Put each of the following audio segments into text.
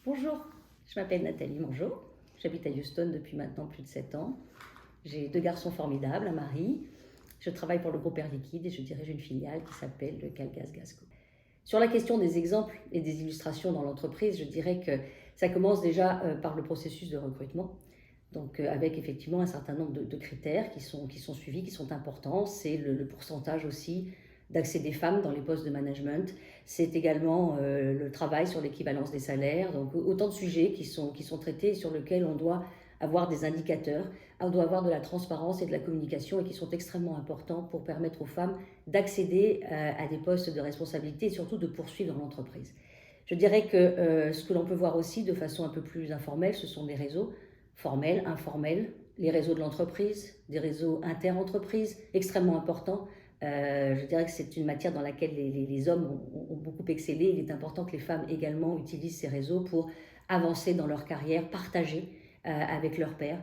Bonjour, je m'appelle Nathalie Mongeau, j'habite à Houston depuis maintenant plus de 7 ans. J'ai 2 garçons formidables, un mari. Je travaille pour le groupe Air Liquide et je dirige une filiale qui s'appelle le Calgas Gasco. Sur la question des exemples et des illustrations dans l'entreprise, je dirais que ça commence déjà par le processus de recrutement. Donc avec effectivement un certain nombre de critères qui sont suivis, qui sont importants. C'est le pourcentage aussi d'accès des femmes dans les postes de management. C'est également le travail sur l'équivalence des salaires. Donc autant de sujets qui sont traités et sur lesquels on doit avoir des indicateurs, on doit avoir de la transparence et de la communication et qui sont extrêmement importants pour permettre aux femmes d'accéder à des postes de responsabilité et surtout de poursuivre dans l'entreprise. Je dirais que ce que l'on peut voir aussi de façon un peu plus informelle, ce sont des réseaux formels, informels, les réseaux de l'entreprise, des réseaux inter-entreprises, extrêmement importants. Je dirais que c'est une matière dans laquelle les hommes ont beaucoup excellé. Il est important que les femmes également utilisent ces réseaux pour avancer dans leur carrière, partager avec leurs pairs.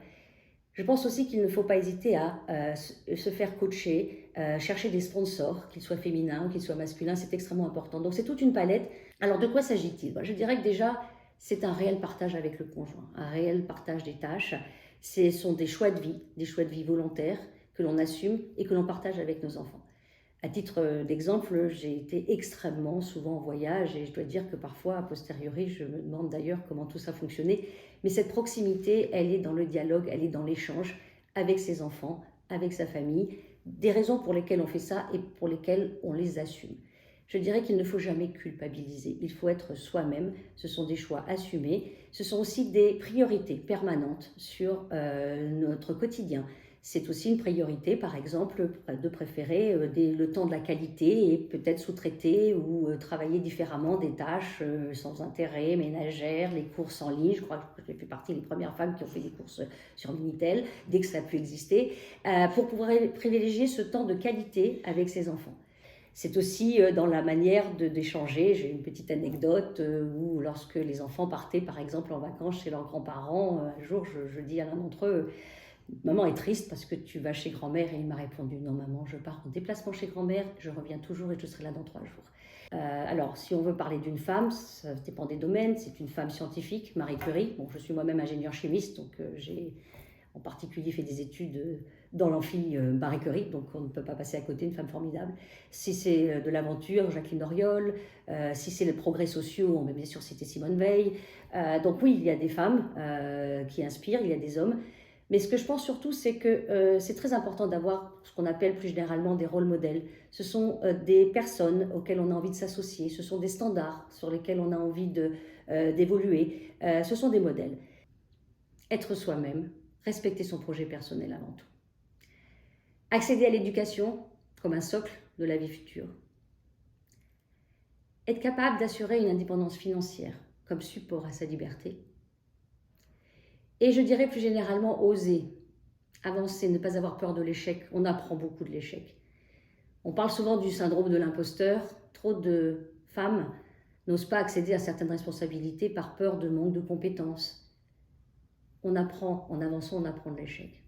Je pense aussi qu'il ne faut pas hésiter à se faire coacher, chercher des sponsors, qu'ils soient féminins ou qu'ils soient masculins, c'est extrêmement important. Donc c'est toute une palette. Alors de quoi s'agit-il? Je dirais que déjà, c'est un réel partage avec le conjoint, un réel partage des tâches. Ce sont des choix de vie volontaires que l'on assume et que l'on partage avec nos enfants. À titre d'exemple, j'ai été extrêmement souvent en voyage et je dois dire que parfois, a posteriori, je me demande d'ailleurs comment tout ça fonctionnait. Mais cette proximité, elle est dans le dialogue, elle est dans l'échange avec ses enfants, avec sa famille. Des raisons pour lesquelles on fait ça et pour lesquelles on les assume. Je dirais qu'il ne faut jamais culpabiliser, il faut être soi-même, ce sont des choix assumés, ce sont aussi des priorités permanentes sur notre quotidien. C'est aussi une priorité, par exemple, de préférer le temps de la qualité et peut-être sous-traiter ou travailler différemment des tâches sans intérêt, ménagères, les courses en ligne. Je crois que j'ai fait partie des premières femmes qui ont fait des courses sur Minitel, dès que ça a pu exister, pour pouvoir privilégier ce temps de qualité avec ses enfants. C'est aussi dans la manière d'échanger. J'ai une petite anecdote où lorsque les enfants partaient par exemple en vacances chez leurs grands-parents, un jour je dis à l'un d'entre eux: maman est triste parce que tu vas chez grand-mère. Et il m'a répondu: non maman, je pars en déplacement chez grand-mère, je reviens toujours et je serai là dans 3 jours. Alors si on veut parler d'une femme, ça dépend des domaines. C'est une femme scientifique, Marie Curie. Bon, je suis moi-même ingénieure chimiste, donc j'ai en particulier fait des études dans l'amphi Marie Curie, donc on ne peut pas passer à côté, une femme formidable. Si c'est de l'aventure, Jacqueline Auriol. Si c'est les progrès sociaux, on peut bien sûr citer Simone Veil. Donc oui, il y a des femmes qui inspirent, il y a des hommes. Mais ce que je pense surtout, c'est que c'est très important d'avoir ce qu'on appelle plus généralement des rôles modèles. Ce sont des personnes auxquelles on a envie de s'associer, ce sont des standards sur lesquels on a envie d'évoluer, ce sont des modèles. Être soi-même, respecter son projet personnel avant tout. Accéder à l'éducation comme un socle de la vie future. Être capable d'assurer une indépendance financière comme support à sa liberté. Et je dirais plus généralement oser, avancer, ne pas avoir peur de l'échec. On apprend beaucoup de l'échec. On parle souvent du syndrome de l'imposteur. Trop de femmes n'osent pas accéder à certaines responsabilités par peur de manque de compétences. On apprend, en avançant, on apprend de l'échec.